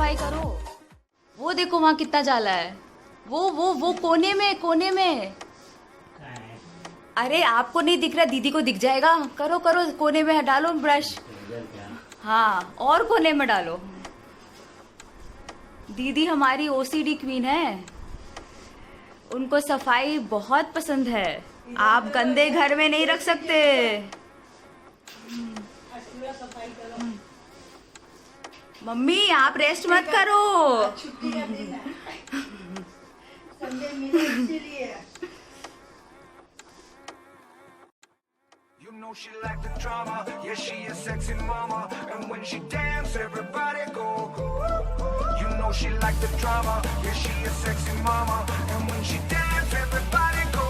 सफाई करो। वो देखो वहाँ कितना जाला है। वो कोने में। अरे आपको नहीं दिख रहा, दीदी को दिख जाएगा। करो करो, कोने में डालो ब्रश। हाँ, और कोने में डालो। दीदी हमारी ओसीडी क्वीन है, उनको सफाई बहुत पसंद है। आप गंदे घर में नहीं रख सकते। मम्मी आप रेस्ट मत करो। You know she like the drama, yeah she a sexy mama, and when she dance everybody go. You know she like the drama, yeah she a sexy mama, and when she dance everybody go.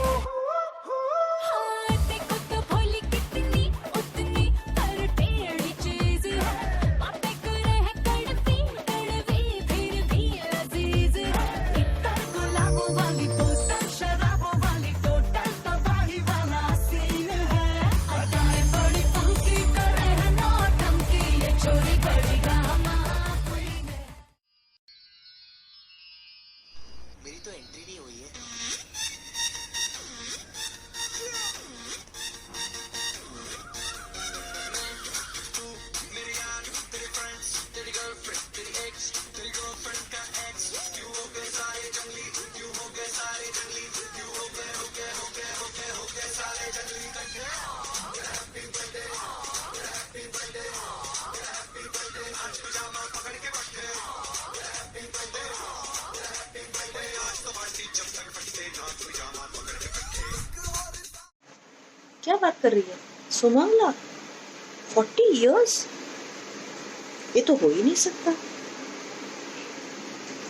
मेरी तो entry नहीं हुई है। क्या बात कर रही है सुमंगला? 40 years? ये तो हो ही नहीं सकता।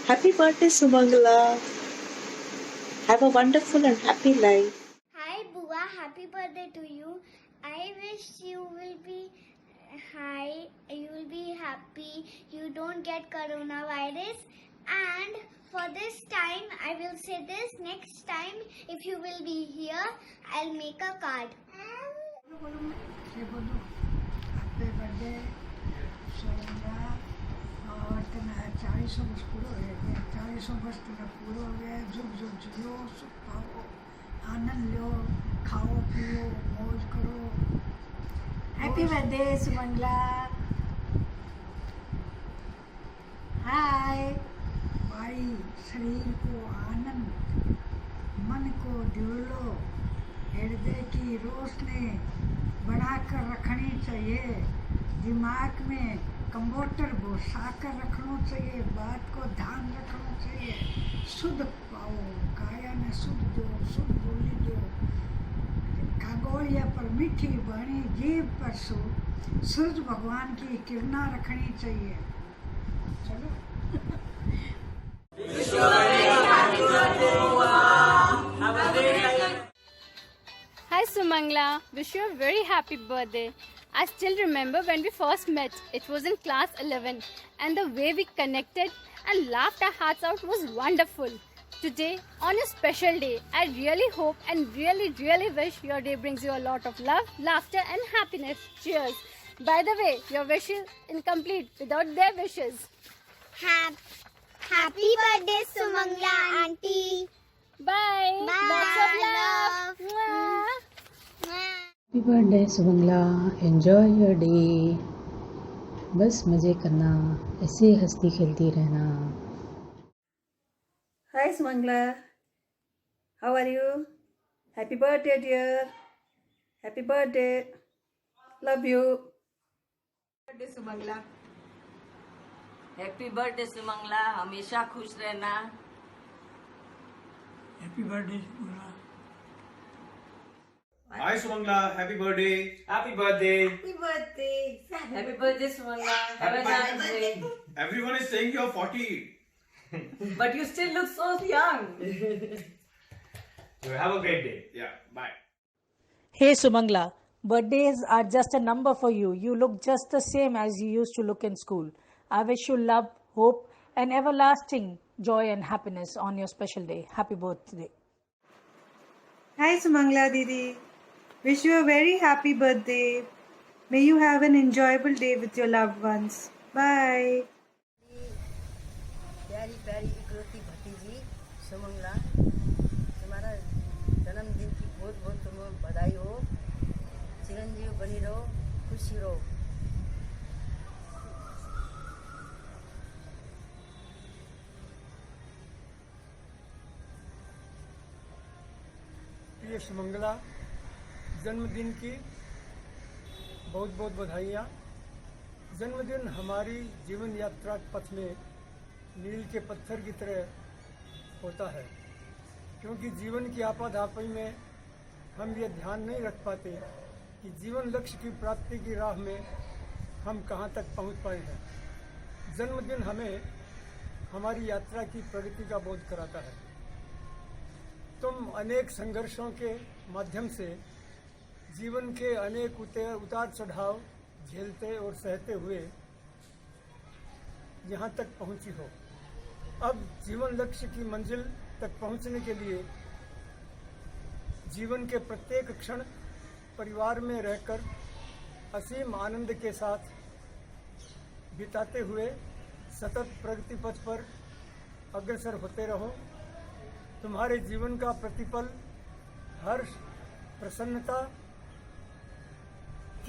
Happy birthday Sumangala. Have a wonderful and happy life. Hi Bua, happy birthday to you. I wish you will be you will be happy, you don't get coronavirus, and for this time I will say this, next time if you will be here I'll make a card. Happy birthday Sonia. और तेना 40 वर्ष पूरा हो गया। 40 वर्ष तेरा पूरा हो गया। जुग जुग जियो, सुख पाओ, आनंद लो, खाओ पियो, मौज करो। Happy birthday Sumangala. हाय भाई, शरीर को आनंद, मन को दिलो, हृदय की रोशनी बढ़ाकर रखनी चाहिए। दिमाग में कंप्यूटर घुसा कर रखना चाहिए। बात को ध्यान रखना चाहिए। शुद्ध पाओ, काया ने शुद्ध दो, शुद्ध बोली दो। कागोलिया पर मीठी वाणी, जीभ पर सूरज भगवान की किरणा रखनी चाहिए। चलो Hi Sumangla, wish you a very happy birthday. I still remember when we first met. It was in class 11 and the way we connected and laughed our hearts out was wonderful. Today, on a special day, I really hope and really wish your day brings you a lot of love, laughter and happiness. Cheers. By the way, your wish is incomplete without their wishes. Happy birthday Sumangla auntie. Bye. Bye. Lots of love. Love. Mwah. Happy birthday Sumangla. Enjoy your day. बस मज़े करना, ऐसे हंसती खेलती रहना। Hi Sumangla, how are you? Happy birthday dear. Happy birthday, love you. Birthday Sumangala. Happy birthday Sumangla, हमेशा खुश रहना। Happy birthday Sumangla. Hi Sumangla, happy birthday. Happy birthday. Happy birthday. Happy birthday Sumangla. Have a nice day. Everyone is saying you're 40. But you still look so young. So have a great day. Yeah, bye. Hey Sumangla, birthdays are just a number for you. You look just the same as you used to look in school. I wish you love, hope and everlasting joy and happiness on your special day. Happy birthday. Hi Sumangla Didi. Wish you a very happy birthday. May you have an enjoyable day with your loved ones. Bye. प्यारी प्यारी इकलौती भतीजी सुमंगला, तुम्हारा जन्मदिन की बहुत बहुत तुम्हें बधाई हो। चिरंजीव बनी रहो, खुशी रहो। प्रिय सुमंगला, जन्मदिन की बहुत बहुत बधाइयाँ। जन्मदिन हमारी जीवन यात्रा पथ में मील के पत्थर की तरह होता है, क्योंकि जीवन की आपाधापी में हम ये ध्यान नहीं रख पाते कि जीवन लक्ष्य की प्राप्ति की राह में हम कहाँ तक पहुँच पाए हैं। जन्मदिन हमें हमारी यात्रा की प्रगति का बोध कराता है। तुम अनेक संघर्षों के माध्यम से जीवन के अनेक उतार चढ़ाव झेलते और सहते हुए यहाँ तक पहुँची हो। अब जीवन लक्ष्य की मंजिल तक पहुँचने के लिए जीवन के प्रत्येक क्षण परिवार में रहकर असीम आनंद के साथ बिताते हुए सतत प्रगति पथ पर अग्रसर होते रहो। तुम्हारे जीवन का प्रतिपल हर्ष, प्रसन्नता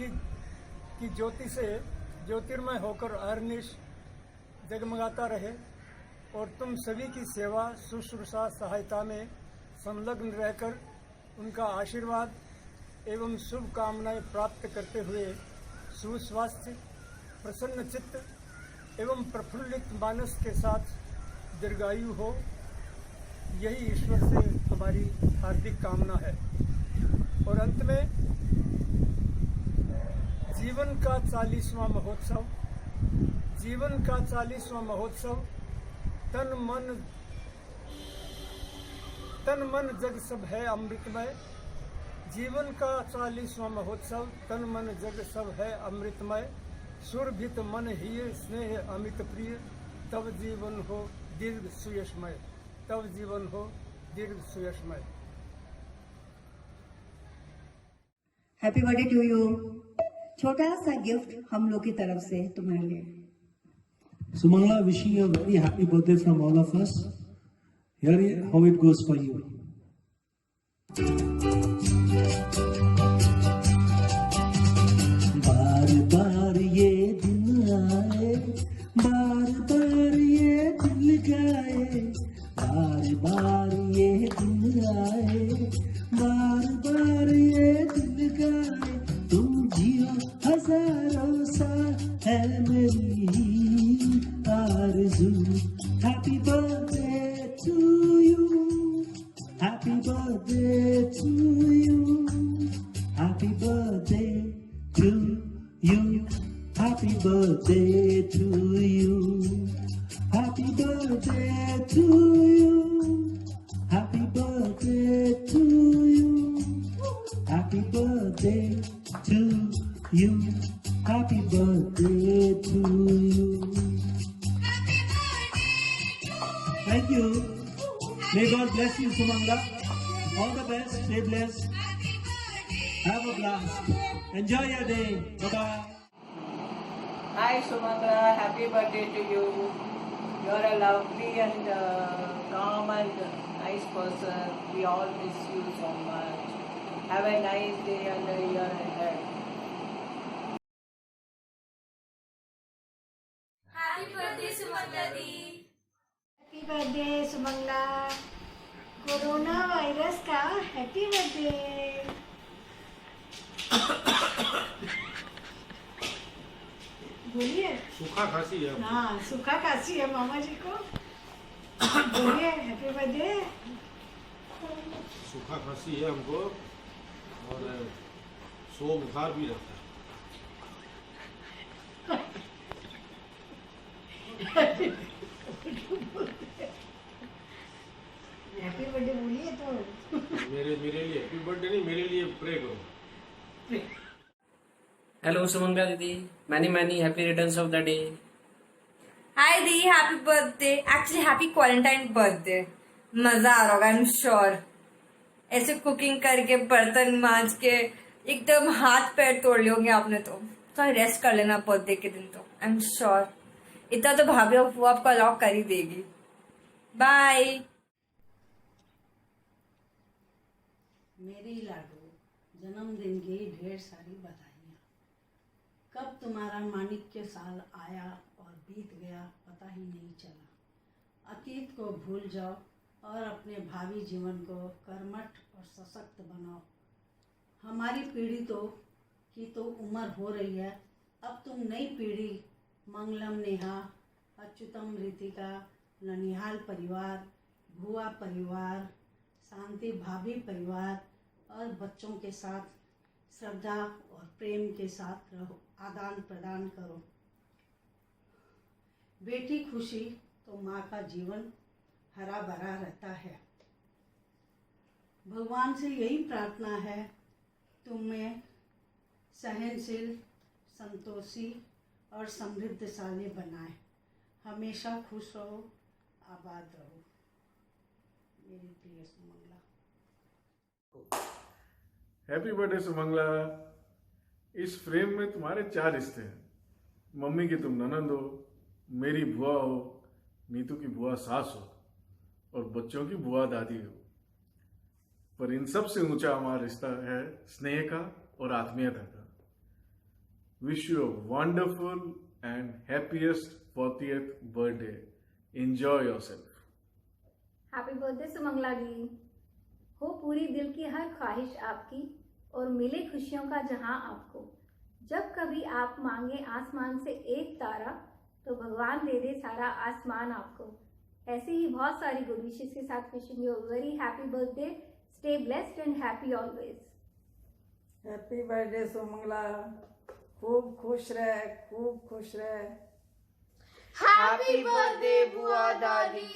की ज्योति से ज्योतिर्मय होकर अहर्निश जगमगाता रहे और तुम सभी की सेवा, शुश्रूषा, सहायता में संलग्न रहकर उनका आशीर्वाद एवं शुभकामनाएं प्राप्त करते हुए सुस्वास्थ्य, प्रसन्न चित्त एवं प्रफुल्लित मानस के साथ दीर्घायु हो, यही ईश्वर से हमारी हार्दिक कामना है। और अंत में जीवन का 40वां महोत्सव, जीवन का 40वां महोत्सव तन मन जग सब है अमृतमय। जीवन का 40वां महोत्सव तन मन जग सब है अमृतमय। सुरभित मन ही स्नेह अमित प्रिय, तब जीवन हो दीर्घ सुयशमय, तब जीवन हो दीर्घ सुयशमय। Happy birthday to you. छोटा सा गिफ्ट हम लोग की तरफ से तुम्हारे लिए। Sumangla, wishing you a very happy birthday from all of us. Here how it goes for you. बार बार ये दिन आए, बार बार ये दिल गाए, बार बार ये दिन आए, बार बार ये दिल गाए। तुम जियो हजारों साल है मेरी आरज़ू। Happy birthday to you, happy birthday to you, happy birthday to you, happy birthday to you, happy birthday to you, happy birthday to you, happy birthday to you, happy birthday to you. Thank you. May God bless you, Sumangla. All the best. Stay blessed. Have a blast. Enjoy your day. Bye-bye. Hi Sumangla, happy birthday to you. You're a lovely and calm and nice person. We all miss you so much. Have a nice day and a year ahead. Happy birthday Sumangla di. Happy birthday Sumangla. Corona virus का happy birthday. बोलिए। सूखा खांसी है। हाँ, सूखा खांसी है मामा जी को। बोलिए हैप्पी बर्थडे। सूखा खांसी है हमको और सो बुखार भी रहता है। हैप्पी बर्थडे बोलिए तो। मेरे लिए हैप्पी बर्थडे नहीं, मेरे लिए प्रे करो। Hello Sumangala didi, many happy returns of the day. Hi the, happy birthday. Actually happy quarantine birthday. मजा आ रहा होगा, आई एम श्योर। ऐसे कुकिंग करके बर्तन मांज के एकदम हाथ पैर तोड़ लिए होंगे आपने। तो रेस्ट कर लेना बर्थडे के दिन, तो आई एम श्योर इतना तो भाभी और फूफा आपको अलाउ कर ही देगी। बाय। मेरी लाडो, जन्मदिन की ढेर सारी बधाइयाँ। कब तुम्हारा माणिक्य साल आया और बीत गया पता ही नहीं चला। अतीत को भूल जाओ और अपने भावी जीवन को कर्मठ और सशक्त बनाओ। हमारी पीढ़ी की तो उम्र हो रही है, अब तुम नई पीढ़ी मंगलम नेहा, अच्युतम रितिका, ननिहाल परिवार, भुआ परिवार, शांति भाभी परिवार और बच्चों के साथ श्रद्धा और प्रेम के साथ रहो, आदान प्रदान करो। बेटी खुशी तो माँ का जीवन हरा भरा रहता है। भगवान से यही प्रार्थना है तुम्हें सहनशील, संतोषी और समृद्धशाली बनाए। हमेशा खुश रहो, आबाद रहो। मेरी प्रिय सुमंगला। Happy birthday Sumangala. इस फ्रेम में तुम्हारे 4 रिश्ते हैं। मम्मी की तुम ननंद हो, मेरी बुआ हो, नीतू की बुआ सास हो और बच्चों की बुआ दादी हो। पर इन सब से ऊंचा हमारा रिश्ता है स्नेह का और आत्मीयता का। Wish you a wonderful and happiest 40th birthday. Enjoy yourself. Happy birthday Sumangla ji. हो पूरी दिल की हर ख्वाहिश आपकी और मिले खुशियों का जहां आपको। जब कभी आप मांगे आसमान से एक तारा तो भगवान दे दे सारा आसमान आपको। ऐसे ही बहुत सारी गुड विशेस के साथ wishing you very happy birthday. Stay blessed and happy always. Happy birthday Sumangala. खूब खुश रहे, खूब खुश रहे। हैप्पी बर्थडे बुआ दादी।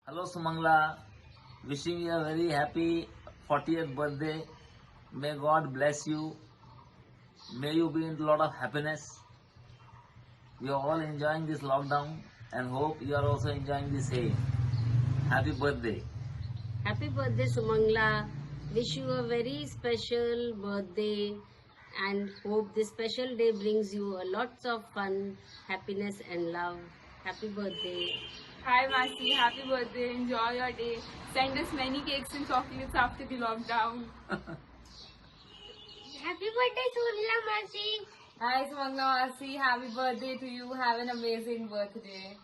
Hello Sumangla, wishing you a very happy 40th birthday. May God bless you. May you be in a lot of happiness. We are all enjoying this lockdown and hope you are also enjoying the same. Happy birthday. Happy birthday Sumangla. Wish you a very special birthday and hope this special day brings you a lots of fun, happiness and love. Happy birthday. Hi Masi, happy birthday. Enjoy your day. Send us many cakes and chocolates after the lockdown. Happy birthday, Sumangla Masi. Hi Sumangla Masi, happy birthday to you. Have an amazing birthday.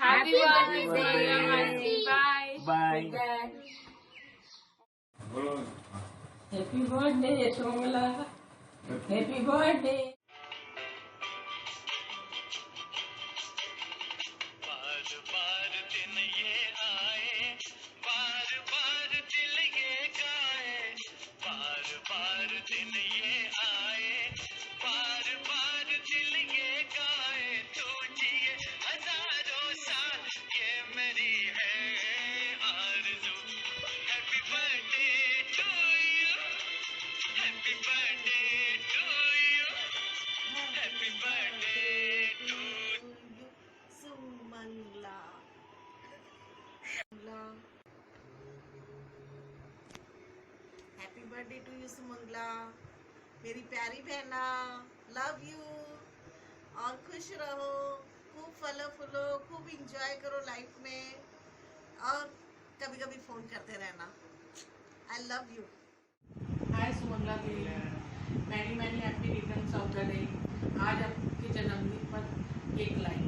Happy birthday, Sumangla Masi. Bye. Bye. Take care. Happy birthday Sumangala. Happy birthday. Happy birthday to you Sumangala. मेरी प्यारी बहना, love you. और खुश रहो, खूब फलो फूलो, खूब enjoy करो लाइफ में और कभी कभी फोन करते रहना। I love you. Hi Sumangla didi, many many happy returns of the day. आज आपके जन्मदिन पर केक लाई।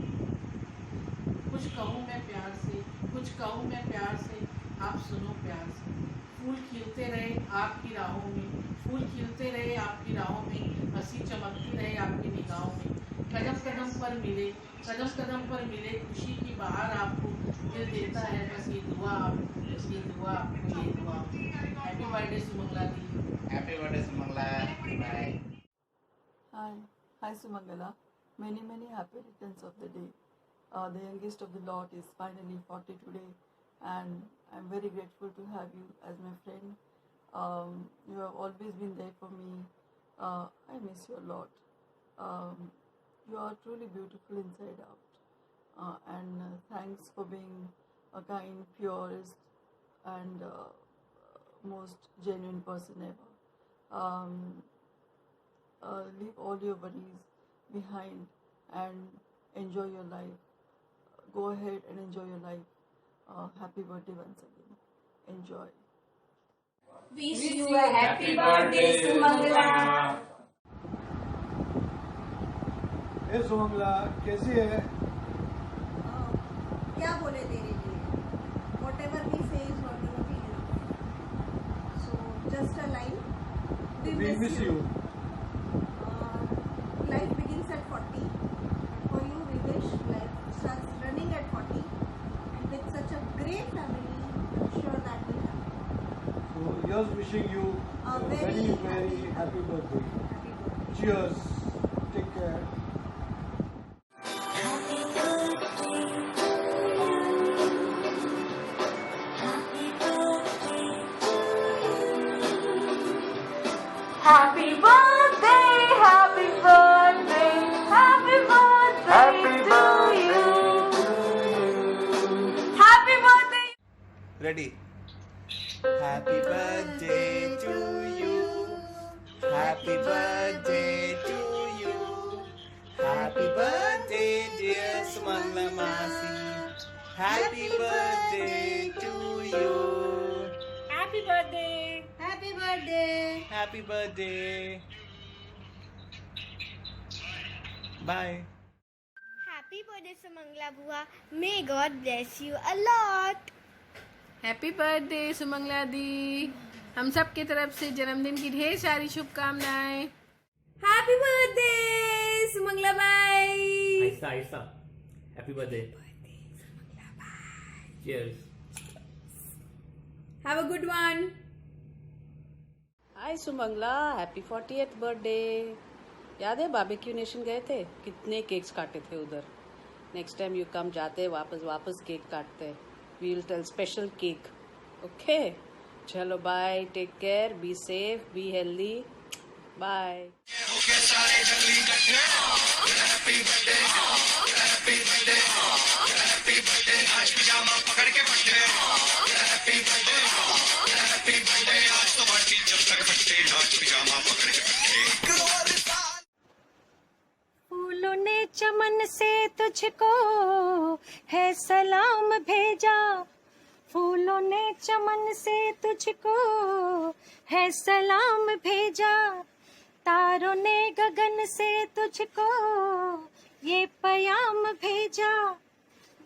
कुछ कहूँ मैं प्यार से, कुछ कहूँ मैं प्यार से, आप सुनो प्यार से। फूल खिलते रहे आपकी राहों में, फूल खिलते रहे आपकी राहों में, हंसी चमकती रहे आपकी निगाहों में। कदम कदम पर मिले, कदम कदम पर मिले, खुशी की बहार आपको दिल देता है। बस ये दुआ आपको, ये दुआ आपको, ये दुआ। Happy birthday Sumangla di. Happy birthday Sumangla. Bye. Hi Sumangala, many happy returns of the day. The youngest of the lot is finally 40 today, and I'm very grateful to have you as my friend. You have always been there for me. I miss you a lot. You are truly beautiful inside out, and thanks for being a kind, purest, and most genuine person ever. Leave all your worries behind and enjoy your life. Go ahead and enjoy your life. Happy birthday once again. Enjoy. Wish you a happy birthday, Sumangla. हे सुमंगला, कैसी है? क्या बोले तेरे लिए? Whatever we say is whatever we do. So just a line. We miss you. Life begins at 40. For you, we wish life starts running at 40. And with such a great family, I'm sure that will happen. So here's wishing you a very happy birthday. Cheers. Take care. Happy birthday, happy birthday, happy birthday to you. Happy birthday. Ready? Happy birthday to you. Happy birthday to you. Happy birthday, dear Sumangla Masi. Happy birthday to you. Happy birthday. Happy birthday. Happy birthday. Bye. Happy birthday, Sumangla Bua. May God bless you a lot. Happy birthday Sumangla di, हम सब की तरफ से जन्मदिन की ढेर सारी शुभकामनाएं। Happy birthday Sumangala by. Aahista Aahista. Happy birthday. Cheers. Have a good one. Hi Sumangala, happy 40th birthday. याद है बारबेक्यू नेशन गए थे, कितने केक्स काटे थे उधर। नेक्स्ट टाइम यू कम जाते वापस केक काटते। We will tell special cake. Okay, चलो bye, take care, be safe, be healthy, bye. फूलों ने चमन से तुझको है सलाम भेजा, फूलों ने चमन से तुझको है सलाम भेजा, तारों ने गगन से तुझको ये पयाम भेजा,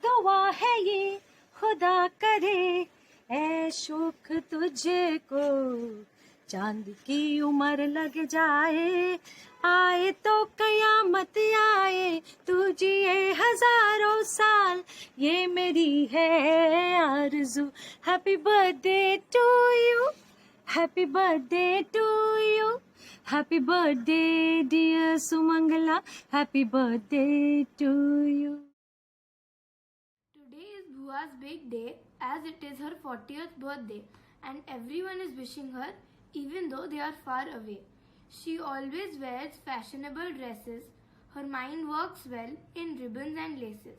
दुआ है ये खुदा करे ऐ शौक तुझको, चांद की उम्र लग जाए, आए तो कयामत आए, तू जिए हजारों साल, ये मेरी है आरज़ू। Happy birthday to you, happy birthday to you, happy birthday dear Sumangla, happy birthday to you. Today is Bhua's big day as it is her 40th birthday and everyone is wishing her even though they are far away. She always wears fashionable dresses. Her mind works well in ribbons and laces.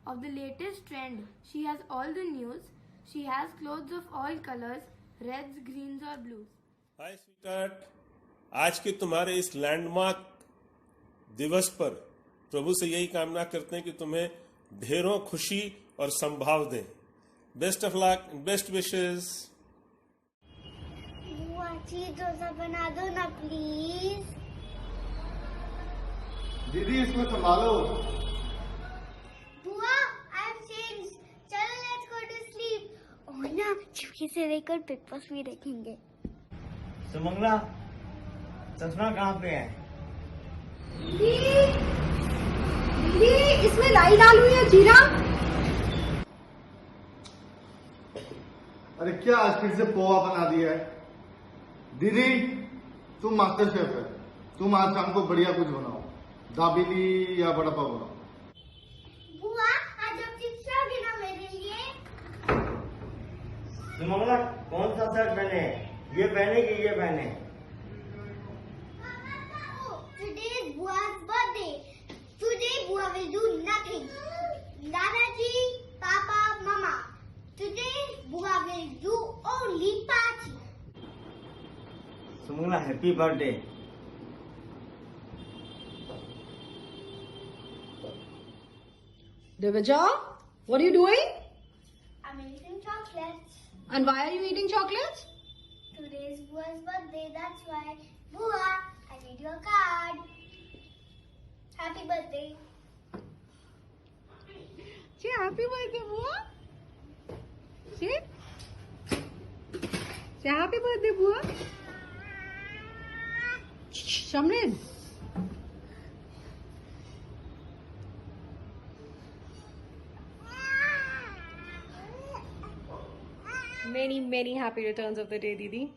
Of the latest trend, she has all the news. She has clothes of all colors, reds, greens or blues. Hi sweetheart, आज के तुम्हारे इस landmark दिवस पर प्रभु से यही कामना करते हैं कि तुम्हें ढेरों खुशी और संभाव दें। Best of luck, best wishes. बुआ चीज डोसा बना दो ना प्लीज। दीदी इसमें संभालो। बुआ आई एम चेंज, चलो लेट्स गो टू स्लीप। और ना चुपके से लेकर बिग बॉस भी देखेंगे। सुमंगला, चश्मा कहाँ पे है? दीदी इसमें लाई डाल हुई है जीरा। अरे क्या आज फिर से पोहा बना दिया है? दीदी तुम मास्टर शेफ है, तुम आज शाम को बढ़िया कुछ बनाओ, दाबेली या बड़ा पाव बनाओ। बुआ आज आप चिप्स लाओगे ना मेरे लिए? सुमंगला कौन सा शर्ट पहने? ये पहने कि ये पहने? Today is Bua's birthday. Today Bua will do nothing. Dadaji, Papa, Mama. Today Bua will do only party. Sumangala happy birthday. Divija, what are you doing? I'm eating chocolates. And why are you eating chocolates? Today's Bua's birthday, that's why. Bua, I need your card. Happy birthday. Say happy birthday, Bua. Say happy birthday, Bua. Shamrin. Many happy returns of the day, दीदी.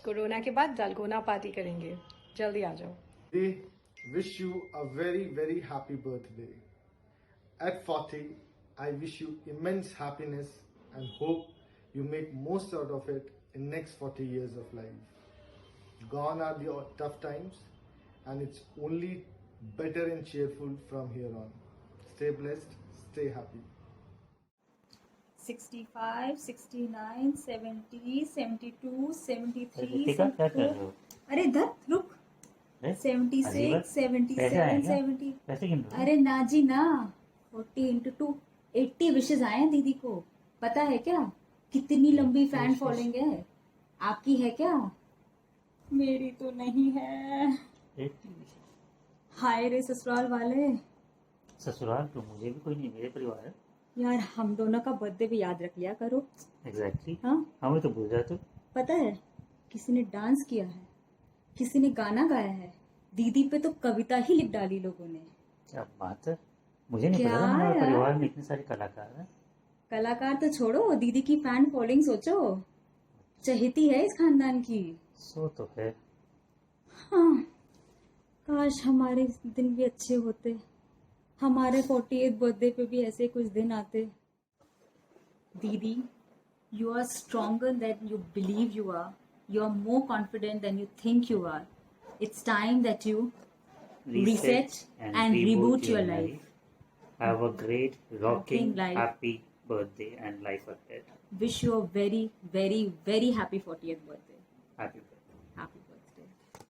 Corona के बाद दालगोना party करेंगे. जल्दी आ जाओ. They wish you a very happy birthday. At 40, I wish you immense happiness and hope you make most out of it in next 40 years of life. Gone are the tough times, and it's only better and cheerful from here on. Stay blessed, stay happy. 65, 69, 70, 72, 73, क्या कर रहे हो? अरे इधर रुक. 76, 77, 70. अरे ना जी ना. 40 into 2, 80 विशेष आए हैं दीदी को. पता है क्या कितनी लंबी फैन फॉलोइंग है? आपकी है क्या? मेरी तो नहीं है. हाय रे ससुराल वाले. ससुराल तो मुझे भी कोई नहीं, मेरे परिवार है यार. हम दोनों का बर्थडे भी याद रख लिया करो. एग्जैक्टली. हाँ हमें तो भूल जाते हो. पता है किसी ने डांस किया है, किसी ने गाना गाया है, दीदी पे तो कविता ही लिख डाली लोगों ने. क्या बात है, मुझे नहीं क्या पता था हमारे यार? परिवार में इतने सारे कलाकार हैं. कलाकार तो छोड़ो, दीदी की फैन फॉलोइंग सोचो. चहेती है इस खानदान की. सो तो है. हाँ काश हमारे दिन भी अच्छे होते. हमारे 48th बर्थडे पे भी ऐसे कुछ दिन आते. दीदी, you are stronger than you believe you are. You are more confident than you think you are. It's time that you reset and reboot your life. Have a great, rocking, life. happy birthday and life ahead. Wish you a very happy 40th birthday. Happy